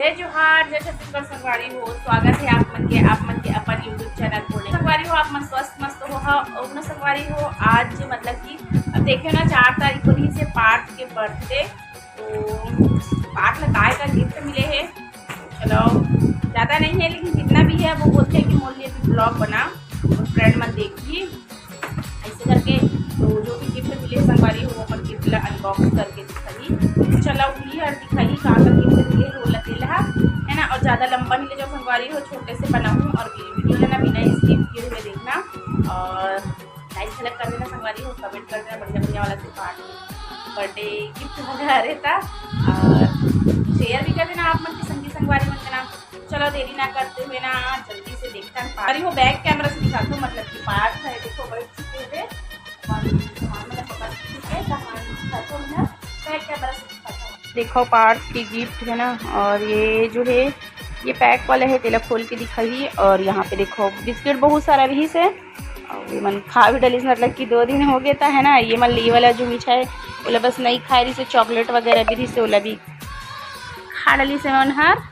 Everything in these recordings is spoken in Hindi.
जय जोहार, जय छत्तीसगढ़ संगवारी हो। स्वागत है आप मन के अपन यूट्यूब चैनल पर। संगवारी हो, आप मन स्वस्थ मस्त हो न संगवारी हो। आज मतलब कि अब देखियो ना 4 तारीख को ही से पार्थ के बर्थडे, तो पार्थ में काय का गिफ्ट मिले है। चलो ज़्यादा नहीं है, लेकिन जितना भी है वो बोलते हैं कि मोर लिए ब्लॉग बना और फ्रेंड मन देखिए ऐसे करके। तो जो भी गिफ्ट मिले संगवारी हो वो अपन गिफ्ट ला अनबॉक्स करके दिखाई। चला उठली और दिखाई कहाँ का गिफ्ट मिले हो लतेला है ना। और ज़्यादा लंबा नहीं ले जाओ संगवारी हो, छोटे से बनाऊँ और वीडियो लेना बिना स्किप किए हुए देखना और लाइक सेलेक्ट कर देना संगवारी हो। कमेंट कर देना बढ़िया बढ़िया वाला से पार्टी बर्थडे गिफ्ट वगैरह रहता और शेयर भी कर देना आप मन की संगवारी मन के नाम। चलो देरी ना करते हुए ना जल्दी से देखता है पारी हो। बैक कैमरा से दिखा दो, मतलब कि पार्ट है देखो बैठ चुके थे देखो पार्थ की गिफ्ट है ना। और ये जो है ये पैक वाला है, तेला खोल के दिखाई। और यहाँ पे देखो बिस्किट बहुत सारा भी से और ये मन खा भी डली, मतलब कि 2 दिन हो गया था है ना। ये मन ली वाला जो मीठा है बोला बस नहीं खा रही से, चॉकलेट वगैरह भी रही से बोला भी खा डली से मन हार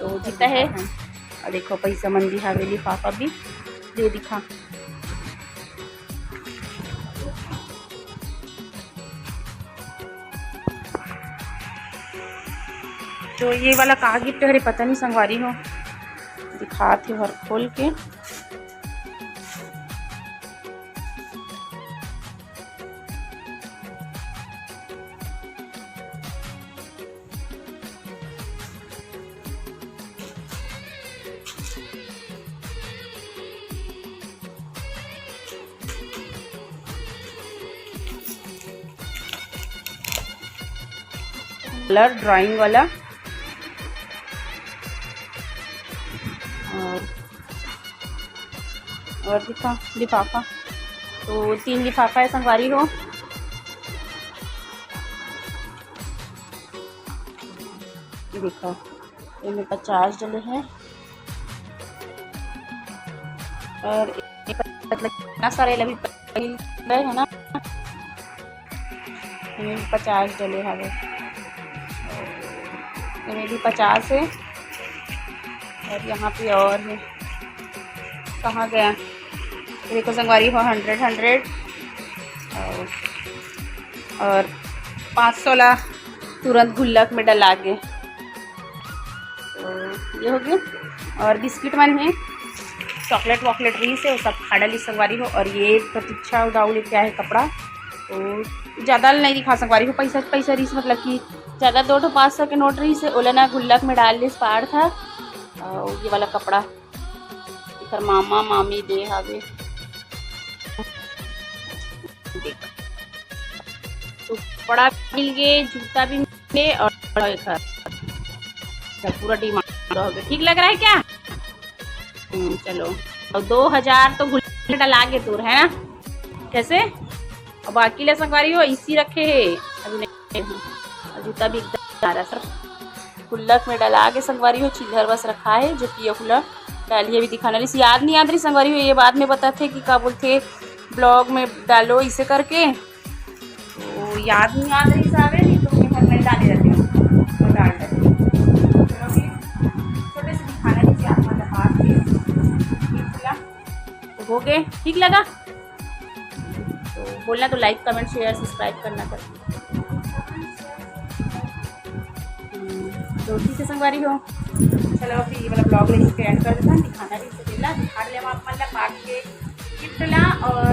तो जीता है। और देखो पैसा मन भी हवेली पापा भी दे दिखा। तो ये वाला कहाँ गिफ्ट है पता नहीं संगवारी हो, दिखाते हर खोल के। कलर ड्राइंग वाला और दिखा लिफाफा, तो 3 लिफाफा है संगवारी हो। देखो इनमें 50 डले हैं और इतना सारे लभी है ना, इनमें 50 डले हवे, इनमें भी 50 है। और यहाँ पे और है, कहाँ गया देखो संगवारी हो 100 और 500 ला तुरंत गुल्लक में डला के। तो ये हो गया। और बिस्किट मन है, चॉकलेट वॉकलेट रही से सब खा डाली संगवारी हो। और ये प्रतीक्षा उदाऊ लेके आए कपड़ा, तो ज़्यादा नहीं दिखा संगवारी हो। पैसा रही से, मतलब कि ज़्यादा 2 तो 500 के नोट रही से ओला ना गुल्लक में डाल ले पार था। और ये वाला कपड़ा इधर मामा मामी दे हावे, तो कपड़ा मिल गए, जूता भी मिले और पूरा डिमांड हो गया। ठीक लग रहा है क्या? चलो और 2000 तो गुल्लक डला के दूर है ना कैसे। और बाकी ले संगवारी हो इसी रखे है अभी नहीं, जूता भी एकदम आ रहा सर गुल्लक में डला के संगवारी हो। चिल्हर बस रखा है जो कि ये खुला डालिए भी दिखाना रही, याद नहीं याद रही संगवारी हो। ये बाद में बताते कि क्या बोलते ब्लॉग में डालो इसे करके, तो याद नहीं याद रही सारे नहीं तो घर में डाले रहते हो तो डाल देते छोटे से दिखाना नहीं आप मतलब हाथ के तो हो गए। ठीक लगा तो बोलना, तो लाइक कमेंट शेयर सब्सक्राइब करना कर। तो ठीक है संगवारी हो, चलो अभी ये वाला ब्लॉग लेके एंड कर देता, दिखाना भी दिखा ले आप मतलब पार्ट के गिफ्ट ला और